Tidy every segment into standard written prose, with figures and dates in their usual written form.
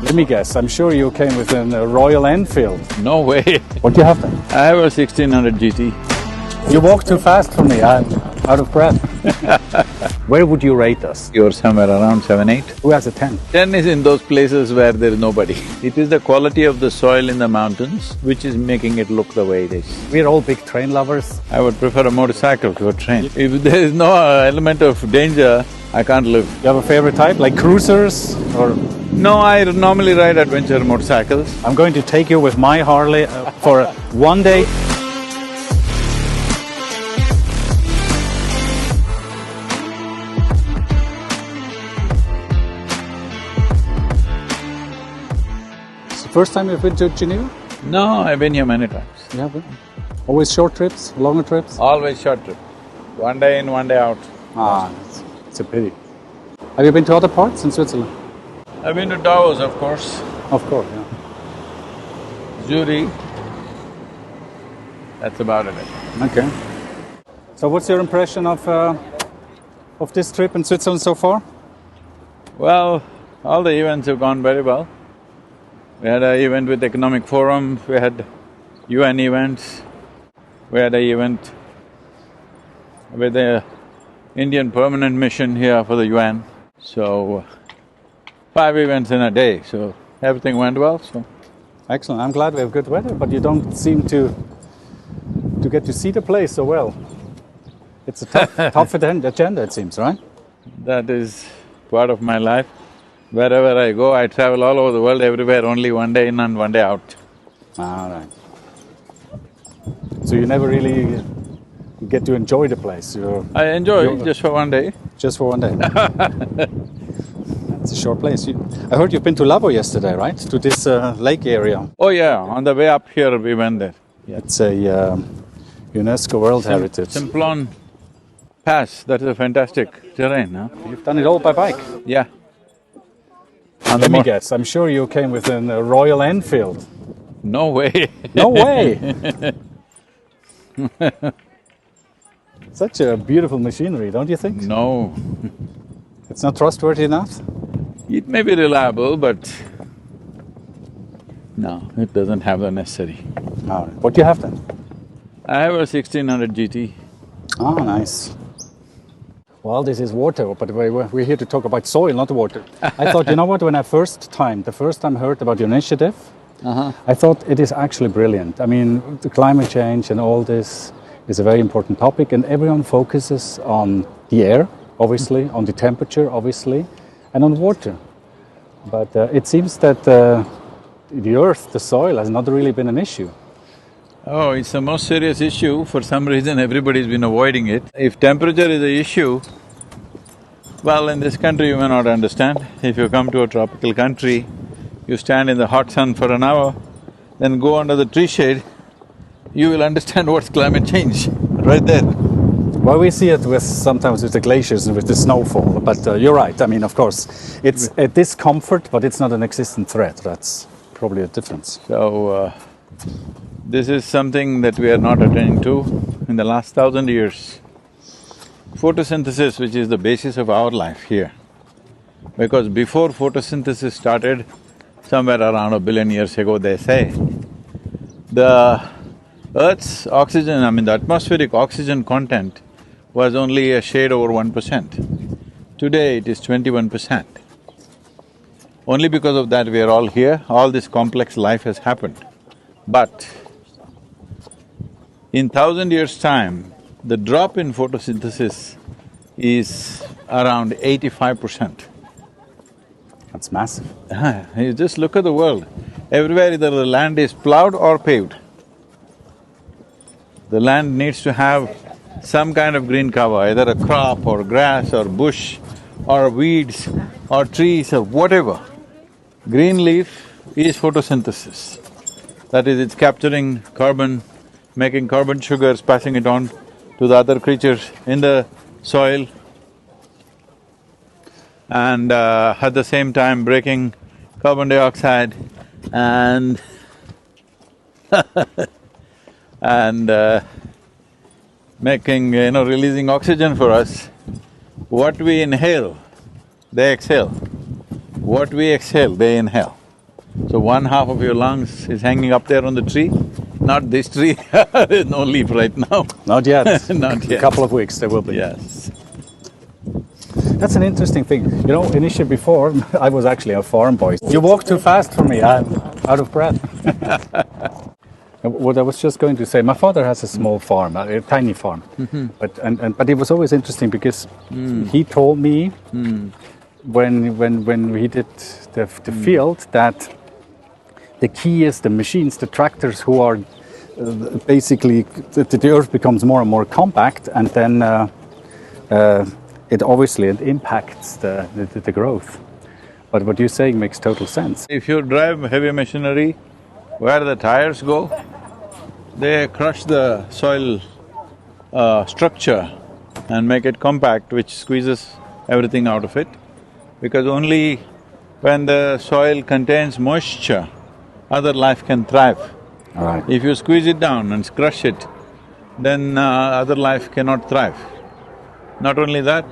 Let me guess, I'm sure you came with a Royal Enfield. No way. What do you have then? I have a 1600 GT. You walk too fast for me, I'm out of breath. Where would you rate us? You're somewhere around 7, 8. Who has a 10? 10 is in those places where there is nobody. It is the quality of the soil in the mountains which is making it look the way it is. We're all big train lovers. I would prefer a motorcycle to a train. If there is no element of danger, I can't live. You have a favorite type, like cruisers or… No, I normally ride adventure motorcycles. I'm going to take you with my Harley for one day. It's the first time you've been to Geneva? No, I've been here many times. You have been? Always short trips, longer trips? Always short trip. One day in, one day out. Ah, it's a pity. Have you been to other parts in Switzerland? I've been to Davos, of course. Of course, yeah. Zurich. That's about it. Okay. So what's your impression of this trip in Switzerland so far? Well, all the events have gone very well. We had an event with Economic Forum, we had UN events, we had an event with the Indian Permanent Mission here for the UN. So, 5 events in a day, so everything went well, so… Excellent, I'm glad we have good weather, but you don't seem to get to see the place so well. It's a tough agenda, it seems, right? That is part of my life. Wherever I go, I travel all over the world, everywhere, only one day in and one day out. All right. So you never really get to enjoy the place? I enjoy it just for one day. Just for one day? It's a short place. I heard you've been to Labo yesterday, right? To this lake area. Oh yeah, on the way up here we went there. Yeah. It's a UNESCO World Heritage. Simplon Pass, that is a fantastic terrain, huh? You've done it all by bike? Yeah. Let me guess, I'm sure you came with a Royal Enfield. No way. No way! Such a beautiful machinery, don't you think? No. It's not trustworthy enough? It may be reliable, but no, it doesn't have the necessary. All right. What do you have then? I have a 1600 GT. Oh, nice. Well, this is water, but we're here to talk about soil, not water. I thought, you know what, when the first time heard about your initiative, I thought it is actually brilliant. I mean, the climate change and all this is a very important topic, and everyone focuses on the air, obviously, on the temperature, obviously, and on water. But it seems that the earth, the soil, has not really been an issue. Oh, it's the most serious issue. For some reason, everybody's been avoiding it. If temperature is the issue, well, in this country you may not understand. If you come to a tropical country, you stand in the hot sun for an hour, then go under the tree shade, you will understand what's climate change, right there. Well, we see it sometimes with the glaciers and with the snowfall, but you're right. I mean, of course, it's a discomfort, but it's not an existent threat. That's probably a difference. So, this is something that we are not attending to in the last 1000 years. Photosynthesis, which is the basis of our life here. Because before photosynthesis started, somewhere around 1 billion years ago, they say, the Earth's oxygen, the atmospheric oxygen content was only a shade over 1%. Today it is 21%. Only because of that we are all here, all this complex life has happened. But in 1000 years' time, the drop in photosynthesis is around 85%. That's massive. You just look at the world. Everywhere either the land is plowed or paved. The land needs to have some kind of green cover, either a crop or grass or bush or weeds or trees or whatever. Green leaf is photosynthesis. That is, it's capturing carbon, making carbon sugars, passing it on to the other creatures in the soil, and at the same time breaking carbon dioxide and making, releasing oxygen for us. What we inhale, they exhale. What we exhale, they inhale. So one half of your lungs is hanging up there on the tree, not this tree. There's no leaf right now. Not yet. Not yet. A couple of weeks there will be. Yes. That's an interesting thing. You know, initially before, I was actually a farm boy. You walk too fast for me, I'm out of breath. What I was just going to say, my father has a small farm, a tiny farm. But it was always interesting because he told me when we did the field that the key is the machines, the tractors who are basically, the earth becomes more and more compact, and then it obviously impacts the growth. But what you're saying makes total sense. If you drive heavy machinery, where the tires go, they crush the soil structure and make it compact, which squeezes everything out of it. Because only when the soil contains moisture, other life can thrive. Right. If you squeeze it down and crush it, then other life cannot thrive. Not only that,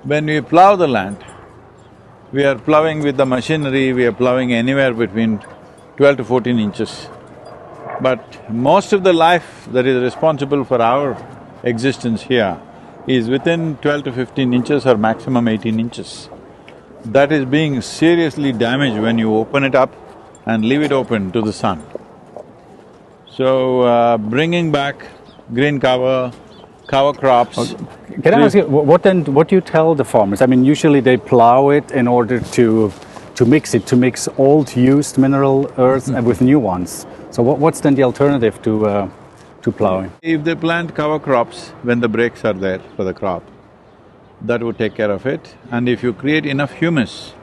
when we plow the land, we are plowing with the machinery, we are plowing anywhere between 12 to 14 inches. But most of the life that is responsible for our existence here is within 12 to 15 inches or maximum 18 inches. That is being seriously damaged when you open it up and leave it open to the sun. So, bringing back green cover crops… Can I ask you, what do you tell the farmers? I mean, usually they plow it in order to mix old used mineral earth with new ones. So what's then the alternative to plowing? If they plant cover crops when the breaks are there for the crop, that would take care of it. And if you create enough humus,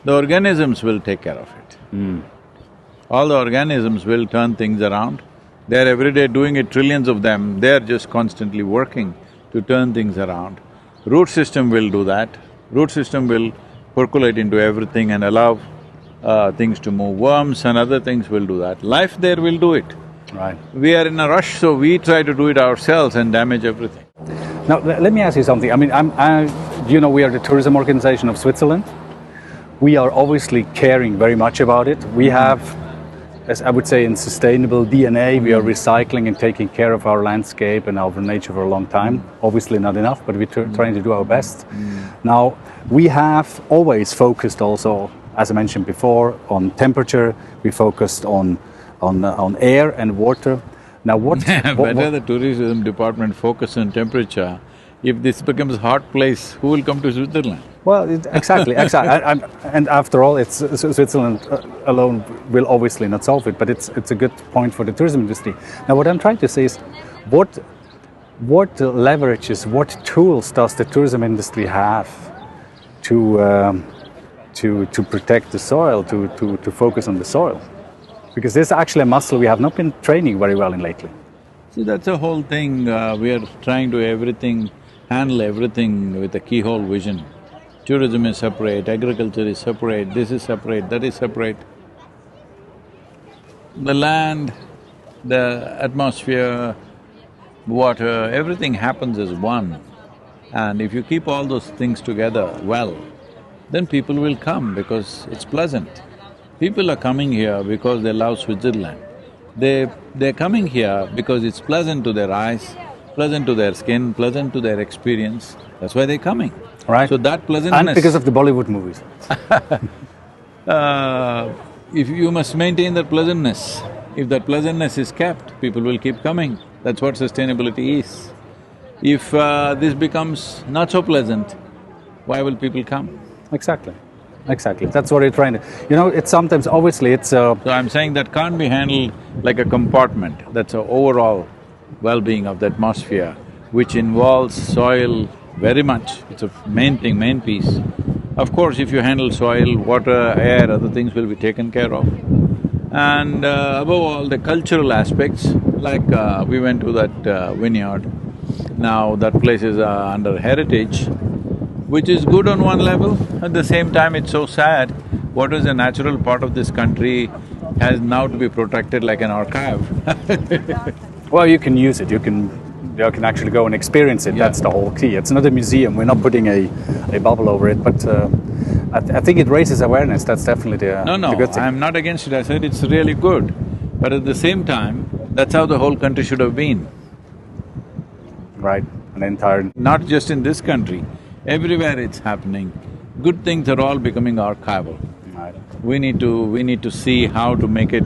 the organisms will take care of it. All the organisms will turn things around. They're every day doing it, trillions of them, they're just constantly working to turn things around. Root system will do that. Root system will percolate into everything and allow things to move. Worms and other things will do that. Life there will do it. Right. We are in a rush, so we try to do it ourselves and damage everything. Now, let me ask you something. I mean, you know, we are the tourism organization of Switzerland. We are obviously caring very much about it. We have, as I would say, in sustainable DNA, we are recycling and taking care of our landscape and our nature for a long time. Obviously not enough, but we're trying to do our best. Now, we have always focused also, as I mentioned before, on temperature. We focused on air and water. Now what… Better the tourism department focus on temperature. If this becomes a hot place, who will come to Switzerland? Well, exactly. And after all, it's Switzerland alone will obviously not solve it, but it's a good point for the tourism industry. Now, what I'm trying to say is, what leverages, what tools does the tourism industry have to protect the soil, to focus on the soil? Because this is actually a muscle we have not been training very well in lately. See, that's the whole thing. We are trying to handle everything with a keyhole vision. Tourism is separate, agriculture is separate, this is separate, that is separate. The land, the atmosphere, water, everything happens as one. And if you keep all those things together well, then people will come because it's pleasant. People are coming here because they love Switzerland. They're coming here because it's pleasant to their eyes, pleasant to their skin, pleasant to their experience. That's why they're coming. Right. So that pleasantness… And because of the Bollywood movies. If you must maintain that pleasantness, if that pleasantness is kept, people will keep coming. That's what sustainability is. If this becomes not so pleasant, why will people come? Exactly. That's what you're trying to… You know, it's sometimes… obviously it's… So I'm saying that can't be handled like a compartment. That's an overall well-being of the atmosphere, which involves soil very much. It's a main thing, main piece. Of course, if you handle soil, water, air, other things will be taken care of. And above all, the cultural aspects, like we went to that vineyard. Now that place is under heritage, which is good on one level. At the same time, it's so sad. What is a natural part of this country has now to be protected like an archive. Well, you can use it, you can actually go and experience it, that's the whole key. It's not a museum, we're not putting a bubble over it, but I think it raises awareness, that's definitely No, the good thing. I'm not against it, I said it's really good. But at the same time, that's how the whole country should have been. Right, an entire… Not just in this country, everywhere it's happening. Good things are all becoming archival. Right. We need to see how to make it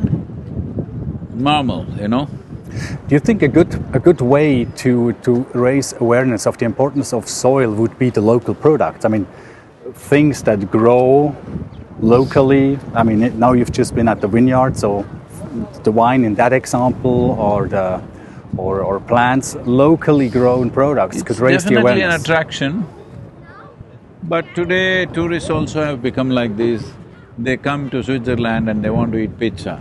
normal, you know? Do you think a good way to raise awareness of the importance of soil would be the local products? I mean, things that grow locally. I mean, now you've just been at the vineyard, so the wine in that example, or plants, locally grown products could raise the awareness. It's definitely an attraction. But today, tourists also have become like this. They come to Switzerland and they want to eat pizza.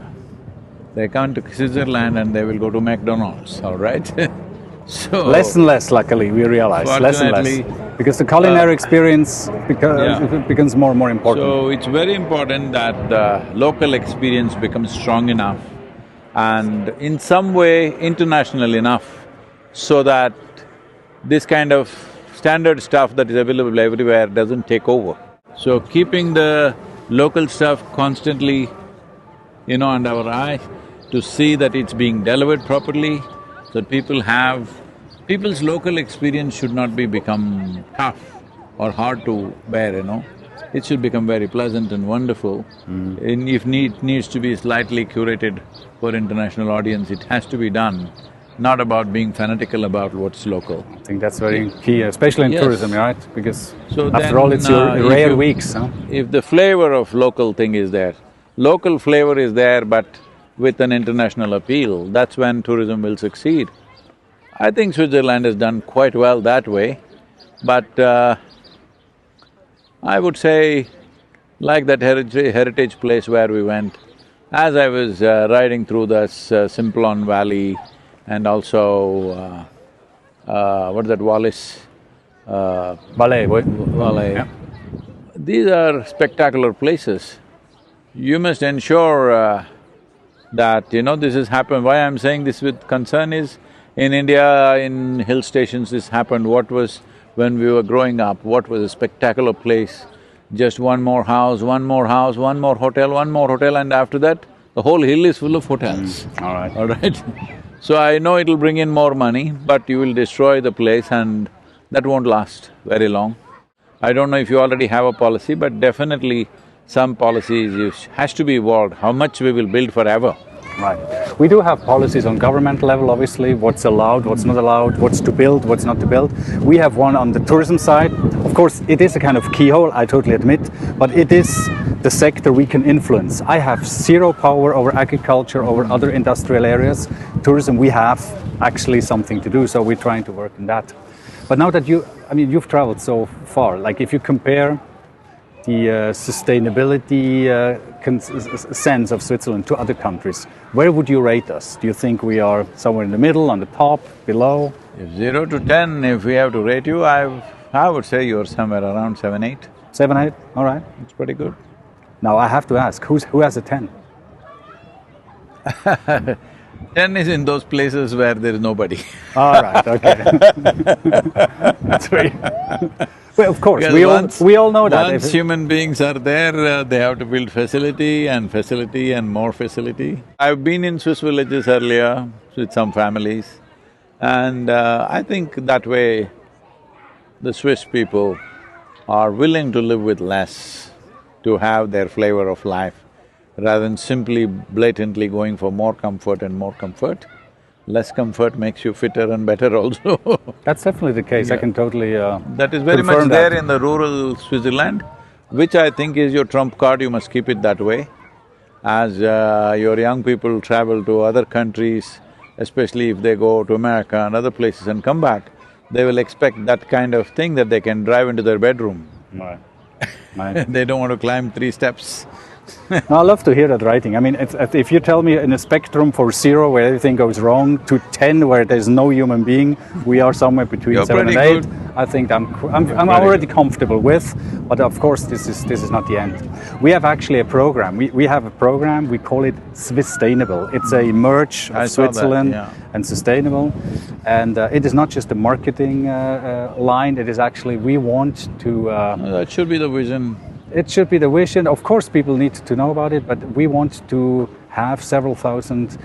They come to Switzerland and they will go to McDonald's, all right? So… Less and less, luckily, we realize, less and less. Because the culinary experience becomes more and more important. So it's very important that the local experience becomes strong enough and in some way international enough so that this kind of standard stuff that is available everywhere doesn't take over. So keeping the local stuff constantly, you know, under our eye to see that it's being delivered properly, that people's local experience should not become tough or hard to bear, you know. It should become very pleasant and wonderful. And if needs to be slightly curated for international audience, it has to be done, not about being fanatical about what's local. I think that's very key, especially in tourism, right? Because so after all, it's your rare weeks, huh? If the flavor of local thing is there, local flavor is there but with an international appeal, that's when tourism will succeed. I think Switzerland has done quite well that way, but I would say, like that heritage place where we went, as I was riding through this Simplon Valley and also what is that, Wallis? Ballet. Valais. Yeah. These are spectacular places. You must ensure that, you know, this has happened. Why I'm saying this with concern is, in India, in hill stations this happened. What was, when we were growing up, what was a spectacular place? Just one more house, one more house, one more hotel, and after that, the whole hill is full of hotels. All right. All right? So I know it'll bring in more money, but you will destroy the place and that won't last very long. I don't know if you already have a policy, but definitely some policies has to be evolved, how much we will build forever. Right. We do have policies on government level, obviously, what's allowed, what's not allowed, what's to build, what's not to build. We have one on the tourism side. Of course, it is a kind of keyhole, I totally admit, but it is the sector we can influence. I have zero power over agriculture, over other industrial areas. Tourism, we have actually something to do, so we're trying to work on that. But now that you've traveled so far, like if you compare the sustainability sense of Switzerland to other countries, where would you rate us? Do you think we are somewhere in the middle, on the top, below? If 0 to 10, if we have to rate you, I would say you're somewhere around 7, 8. 7, 8, all right. It's pretty good. Now I have to ask, who has a 10? 10 is in those places where there is nobody. All right, okay. That's right. Well, of course, we all know that. Once human beings are there, they have to build facility and more facility. I've been in Swiss villages earlier with some families, and I think that way the Swiss people are willing to live with less to have their flavor of life, rather than simply blatantly going for more comfort and more comfort. Less comfort makes you fitter and better also. That's definitely the case, yeah. I can totally That is very much there in the rural Switzerland, which I think is your trump card, you must keep it that way. As your young people travel to other countries, especially if they go to America and other places and come back, they will expect that kind of thing that they can drive into their bedroom. Right. They don't want to climb 3 steps. No, I love to hear that writing. I mean, if you tell me in a spectrum for 0 where everything goes wrong to 10 where there's no human being, we are somewhere between You're 7 and 8. Good. I think I'm already comfortable with, but of course this is not the end. We have actually a program. We have a program. We call it SaveSoil. It's a merge of Switzerland and sustainable, and it is not just a marketing line. It is actually we want to. That should be the vision. it should be the vision. Of course, people need to know about it, but we want to have several thousand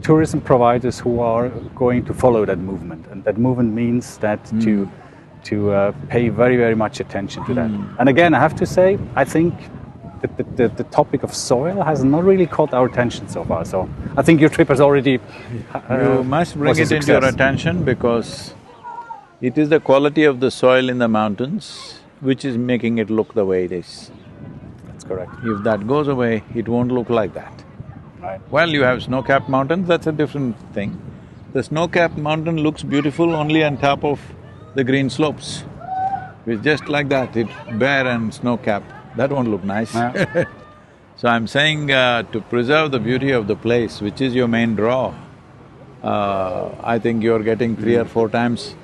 tourism providers who are going to follow that movement, and that movement means that to pay very, very much attention to that. And again, I have to say, I think that the topic of soil has not really caught our attention so far. So I think your trip has already you must bring it into your attention, because it is the quality of the soil in the mountains which is making it look the way it is. That's correct. If that goes away, it won't look like that. Right. Well, you have snow-capped mountains, that's a different thing. The snow-capped mountain looks beautiful only on top of the green slopes. It's just like that, it's bare and snow-capped, that won't look nice. Yeah. So I'm saying to preserve the beauty of the place, which is your main draw, I think you're getting 3 or 4 times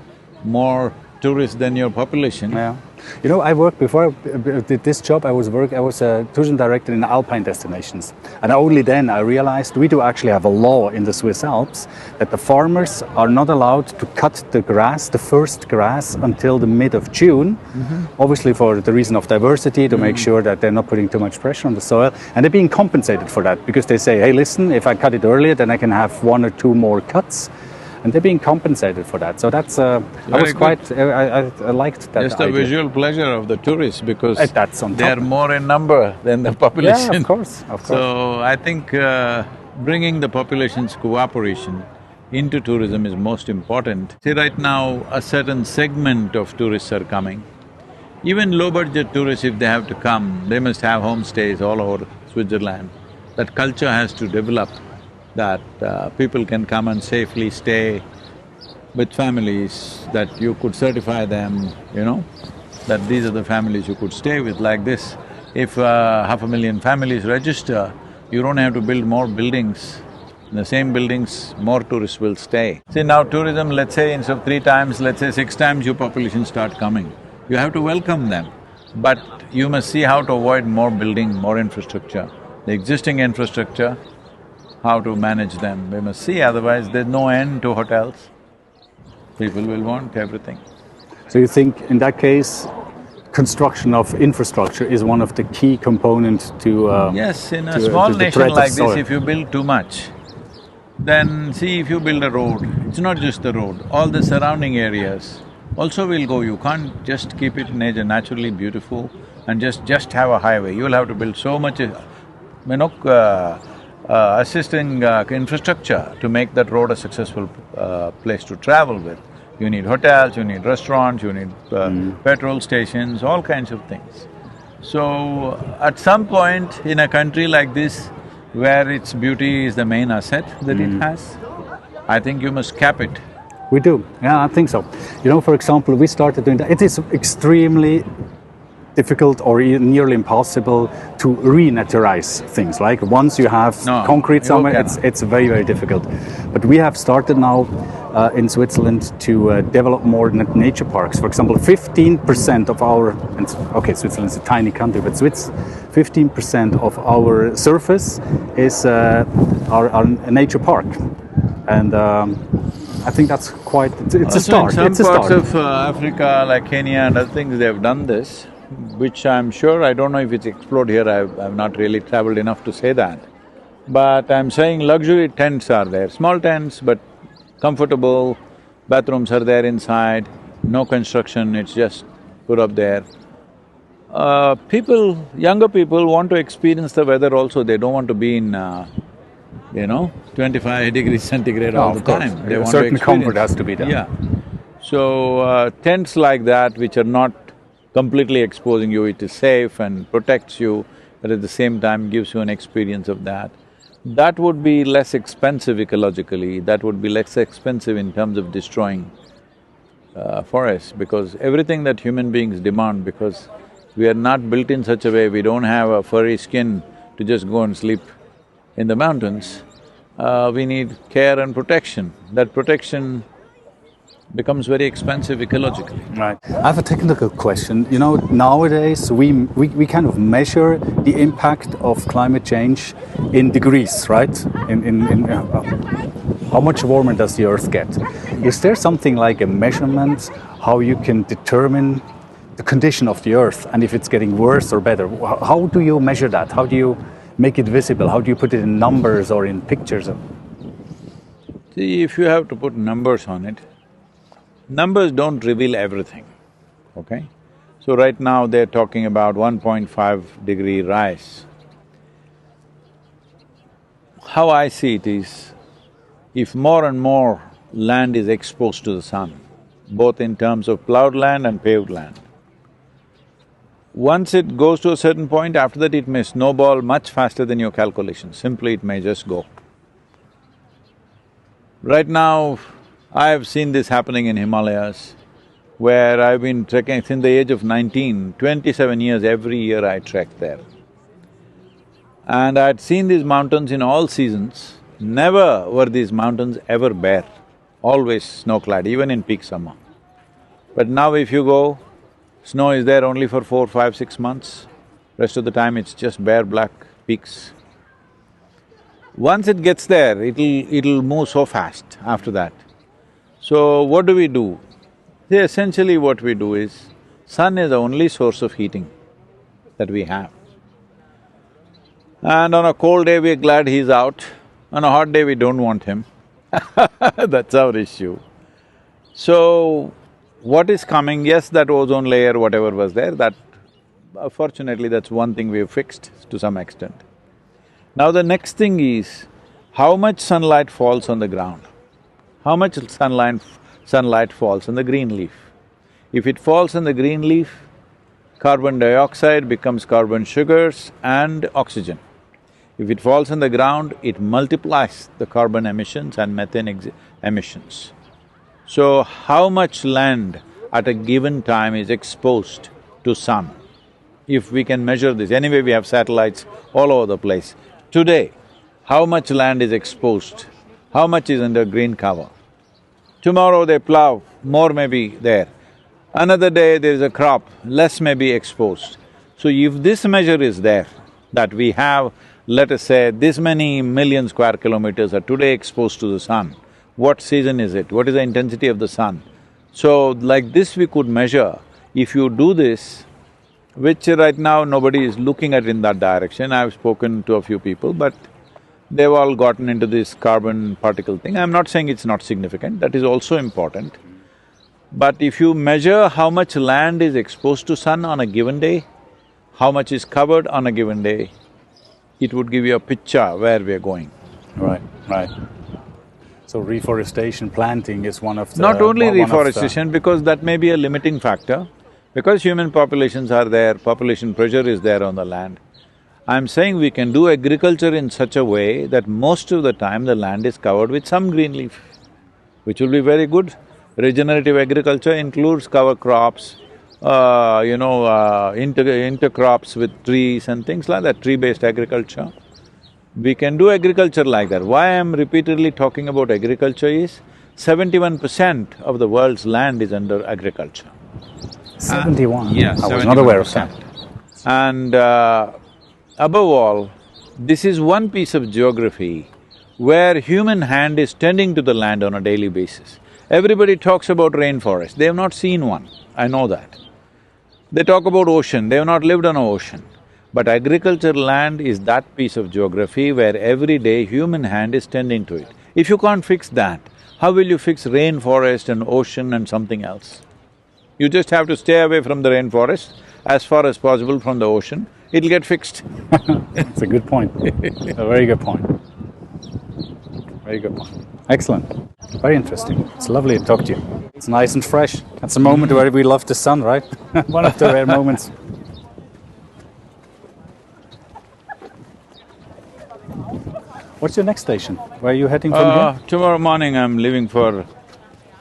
more tourists than your population. Yeah. You know, I worked before I did this job. I was a tourism director in alpine destinations, and only then I realized we do actually have a law in the Swiss Alps that the farmers are not allowed to cut the grass, the first grass, until the mid of June. Obviously, for the reason of diversity, to make sure that they're not putting too much pressure on the soil, and they're being compensated for that because they say, "Hey, listen, if I cut it earlier, then I can have 1 or 2 more cuts." And they're being compensated for that. So that's, I liked that Just idea. the visual pleasure of the tourists, because that's on top. they're more in number than the population. Yeah, of course, of course. So I think bringing the population's cooperation into tourism is most important. See, right now a certain segment of tourists are coming. Even low-budget tourists, if they have to come, they must have homestays all over Switzerland. That culture has to develop, that people can come and safely stay with families, that you could certify them, you know, that these are the families you could stay with like this. If 500,000 families register, you don't have to build more buildings. In the same buildings, more tourists will stay. See, now tourism, let's say instead of 3 times, let's say 6 times your population start coming. You have to welcome them, but you must see how to avoid more building, more infrastructure. The existing infrastructure, how to manage them, we must see, otherwise there's no end to hotels. People will want everything. So you think in that case, construction of infrastructure is one of the key components to… Yes, in a small nation like this, if you build too much, then see, if you build a road, it's not just the road, all the surrounding areas also will go. You can't just keep it naturally beautiful and just have a highway. You'll have to build so much, assisting infrastructure to make that road a successful place to travel with. You need hotels, you need restaurants, you need petrol stations, all kinds of things. So, at some point in a country like this, where its beauty is the main asset that it has, I think you must cap it. We do, yeah, I think so. You know, for example, we started doing that. It is extremely difficult or nearly impossible to re-naturize things. Like once you have concrete somewhere, it's very, very difficult. But we have started now in Switzerland to develop more nature parks. For example, 15% of our… okay, Switzerland's a tiny country, but 15% of our surface is our nature park. And I think that's quite… it's a start. In some parts of Africa, like Kenya and other things, they have done this, which I'm sure, I don't know if it's explored here, I've not really traveled enough to say that. But I'm saying luxury tents are there, small tents but comfortable, bathrooms are there inside, no construction, it's just put up there. Younger people want to experience the weather also, they don't want to be in 25 degrees centigrade all the time. They want certain to comfort has to be there. Yeah. So, tents like that which are not completely exposing you, it is safe and protects you, but at the same time gives you an experience of that. That would be less expensive ecologically, that would be less expensive in terms of destroying forests, because everything that human beings demand, because we are not built in such a way, we don't have a furry skin to just go and sleep in the mountains, we need care and protection. That protection becomes very expensive ecologically. Right. I have a technical question. You know, nowadays we kind of measure the impact of climate change in degrees, right? In how much warmer does the Earth get? Is there something like a measurement how you can determine the condition of the earth and if it's getting worse or better? How do you measure that? How do you make it visible? How do you put it in numbers or in pictures? See, if you have to put numbers on it, numbers don't reveal everything, okay? So right now they're talking about 1.5-degree rise. How I see it is, if more and more land is exposed to the sun, both in terms of plowed land and paved land, once it goes to a certain point, after that it may snowball much faster than your calculations, simply it may just go. Right now, I have seen this happening in Himalayas, where I've been trekking since the age of 19, 27 years, every year I trek there. And I'd seen these mountains in all seasons. Never were these mountains ever bare, always snow-clad, even in peak summer. But now if you go, snow is there only for 4, 5, 6 months. Rest of the time it's just bare black peaks. Once it gets there, it'll move so fast after that. So what do we do? See, essentially what we do is, sun is the only source of heating that we have. And on a cold day we're glad he's out, on a hot day we don't want him. That's our issue. So, what is coming, yes, that ozone layer, whatever was there, that… fortunately that's one thing we've fixed to some extent. Now the next thing is, how much sunlight falls on the ground? How much sunlight falls on the green leaf? If it falls on the green leaf, carbon dioxide becomes carbon sugars and oxygen. If it falls on the ground, it multiplies the carbon emissions and methane emissions. So, how much land at a given time is exposed to sun? If we can measure this, anyway we have satellites all over the place. Today, how much land is exposed? How much is under green cover? Tomorrow they plow, more may be there. Another day there is a crop, less may be exposed. So if this measure is there, that we have, let us say, this many million square kilometers are today exposed to the sun, what season is it? What is the intensity of the sun? So like this we could measure. If you do this, which right now nobody is looking at in that direction, I've spoken to a few people, but they've all gotten into this carbon particle thing. I'm not saying it's not significant, that is also important. But if you measure how much land is exposed to sun on a given day, how much is covered on a given day, it would give you a picture where we're going. Right. So reforestation, planting is one of the… Not only reforestation, because that may be a limiting factor. Because human populations are there, population pressure is there on the land. I'm saying we can do agriculture in such a way that most of the time the land is covered with some green leaf, which will be very good. Regenerative agriculture includes cover crops, intercrops with trees and things like that, tree-based agriculture. We can do agriculture like that. Why I'm repeatedly talking about agriculture is, 71% of the world's land is under agriculture. 71? Yeah, I was not aware of that. And above all, this is one piece of geography where human hand is tending to the land on a daily basis. Everybody talks about rainforest, they have not seen one, I know that. They talk about ocean, they have not lived on an ocean. But agricultural land is that piece of geography where every day human hand is tending to it. If you can't fix that, how will you fix rainforest and ocean and something else? You just have to stay away from the rainforest, as far as possible from the ocean, it'll get fixed. It's a good point, a very good point. Very good point. Excellent. Very interesting. It's lovely to talk to you. It's nice and fresh. That's a moment where we love the sun, right? One of the rare moments. What's your next station? Where are you heading from here? Tomorrow morning I'm leaving for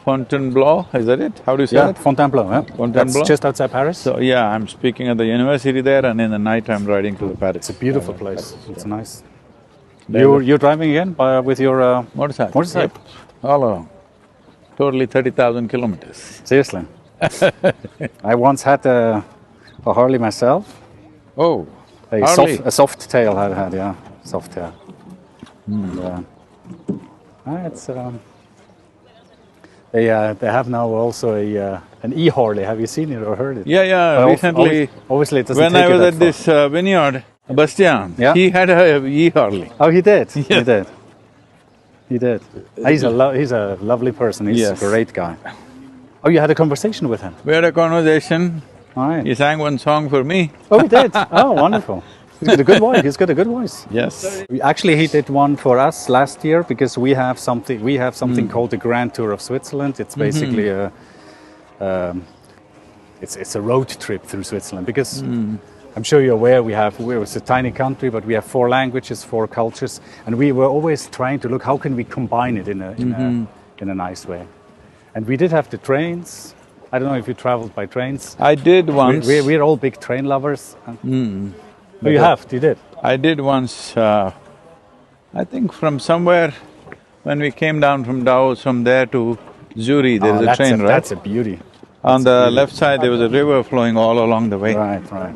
Fontainebleau, is that it? How do you say it? Fontainebleau, yeah. Fontainebleau? That's just outside Paris? So yeah, I'm speaking at the university there, and in the night I'm riding to the Paris. It's a beautiful place, it's nice. You're driving again with your… motorcycle? Motorcycle? Yep. All along. Totally 30,000 kilometers. Seriously? I once had a Harley myself. Oh, A soft tail I had, yeah, soft tail. And, They have now also an e-Harley. Have you seen it or heard it? Yeah, yeah, recently… Obviously it doesn't when take I it was that at far. this vineyard, Bastian, Yeah? he had a e-Harley. Oh, he did? Yes. He did. He did. He's a lovely person. He's Yes. a great guy. Oh, you had a conversation with him? We had a conversation. All right. He sang one song for me. Oh, he did? Oh, wonderful. He's got a good voice. He's got a good voice. Yes. Actually, he did one for us last year because we have something called the Grand Tour of Switzerland. It's basically it's a road trip through Switzerland because I'm sure you're aware it's a tiny country, but we have 4 languages, 4 cultures, and we were always trying to look how can we combine it in a nice way. And we did have the trains. I don't know if you traveled by trains. I did once. We're all big train lovers. Oh, you did? I did once, I think from somewhere, when we came down from Davos, from there to Zurich, there is a train, right? That's a beauty. On the left side, there was a river flowing all along the way. Right, right.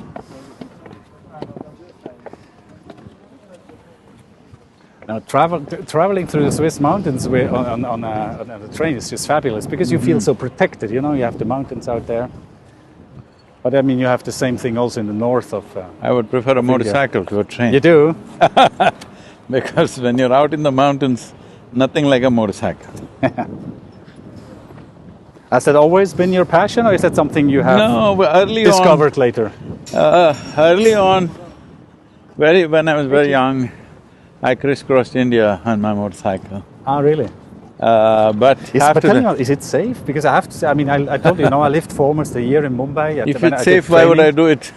Now, traveling through the Swiss mountains on a train is just fabulous because you feel so protected. You know, you have the mountains out there. But I mean, you have the same thing also in the north of. I would prefer a motorcycle to a train. You do? Because when you're out in the mountains, nothing like a motorcycle. Has that always been your passion, or is that something you have discovered later? Early on, when I was very young, I crisscrossed India on my motorcycle. Ah, really? But tell me, is it safe? Because I have to say, I mean, I told you, I lived for almost a year in Mumbai. If it's safe, why would I do it?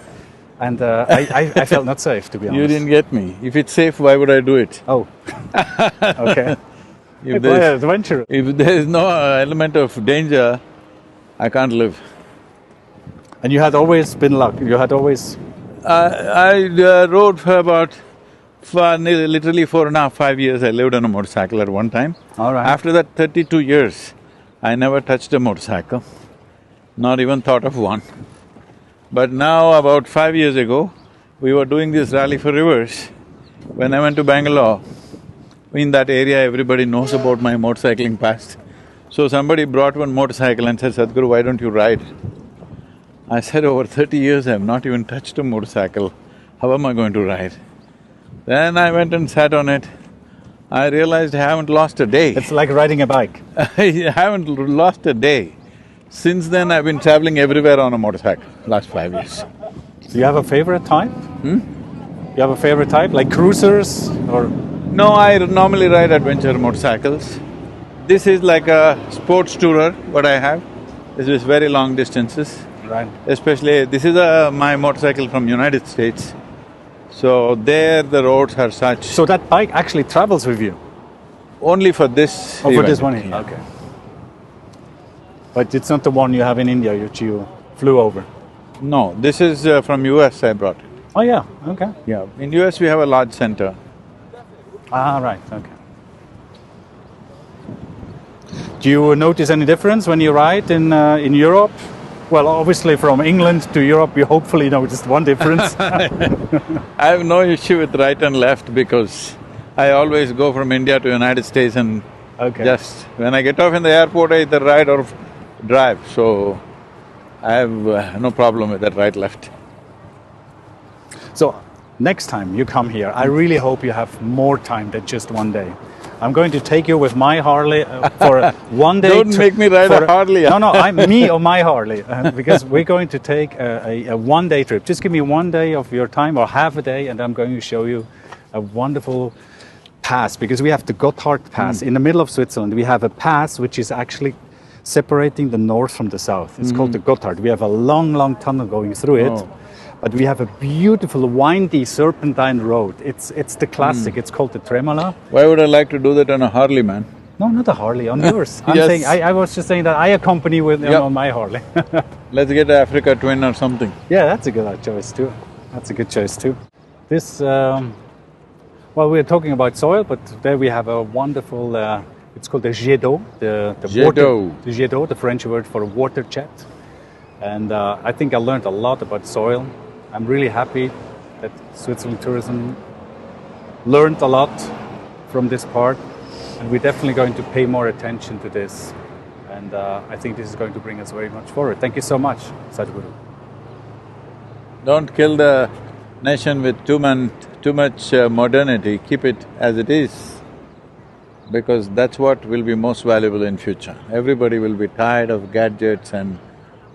And I felt not safe, to be honest. You didn't get me. If it's safe, why would I do it? Oh, okay. If there is no element of danger, I can't live. And you had always been lucky. You had always. I rode for about literally 4.5, 5 years. I lived on a motorcycle at one time. All right. After that 32 years, I never touched a motorcycle, not even thought of one. But now, about 5 years ago, we were doing this rally for rivers. When I went to Bangalore, in that area everybody knows about my motorcycling past. So somebody brought one motorcycle and said, Sadhguru, why don't you ride? I said, over 30 years I have not even touched a motorcycle, how am I going to ride? Then I went and sat on it. I realized I haven't lost a day. It's like riding a bike. I haven't lost a day. Since then I've been traveling everywhere on a motorcycle, last 5 years. Do you have a favorite type? You have a favorite type, like cruisers or… No, I normally ride adventure motorcycles. This is like a sports tourer, what I have. This is very long distances. Right. Especially, this is my motorcycle from United States. So there the roads are such… So that bike actually travels with you? Only for this Oh, event. for this one here, okay. But it's not the one you have in India, which you flew over? No, this is from US I brought it. Oh yeah, okay. Yeah, in US we have a large center. Ah, right, okay. Do you notice any difference when you ride in Europe? Well, obviously from England to Europe you hopefully noticed one difference. I have no issue with right and left because I always go from India to United States and just… when I get off in the airport I either ride or drive, so I have no problem with that right-left. So, next time you come here, I really hope you have more time than just one day. I'm going to take you with my Harley for one day. Don't make me ride a Harley. No, I'm me on my Harley, because we're going to take a one-day trip. Just give me one day of your time or half a day and I'm going to show you a wonderful pass, because we have the Gotthard Pass. In the middle of Switzerland, we have a pass which is actually separating the north from the south. It's called the Gotthard. We have a long, long tunnel going through it. But we have a beautiful, windy, serpentine road. It's the classic. It's called the Tremola. Why would I like to do that on a Harley, man? No, not a Harley, on yours. I'm Yes. saying, I was just saying that I accompany with on my Harley. Let's get an Africa Twin or something. Yeah, that's a good choice too. That's a good choice too. This, well, we're talking about soil, but there we have a wonderful, it's called the jet d'eau, the Jet d'eau. water, the jet d'eau, the French word for water jet. And I think I learned a lot about soil. I'm really happy that Switzerland Tourism learned a lot from this part, and we're definitely going to pay more attention to this. And I think this is going to bring us very much forward. Thank you so much, Sadhguru. Don't kill the nation with too much modernity, keep it as it is, because that's what will be most valuable in future. Everybody will be tired of gadgets and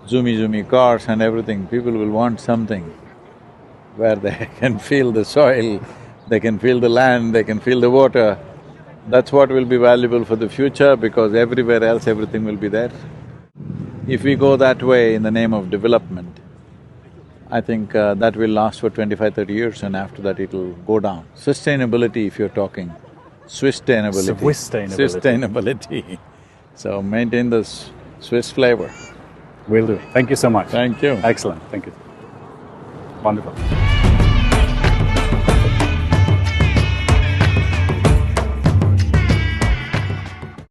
zoomy cars and everything. People will want something where they can feel the soil, they can feel the land, they can feel the water. That's what will be valuable for the future, because everywhere else everything will be there. If we go that way in the name of development, I think that will last for 25-30 years, and after that it'll go down. Sustainability, if you're talking, Swiss-tainability. Swiss-tainability. So maintain the Swiss flavor. Will do. Thank you so much. Thank you. Excellent, thank you. Wonderful.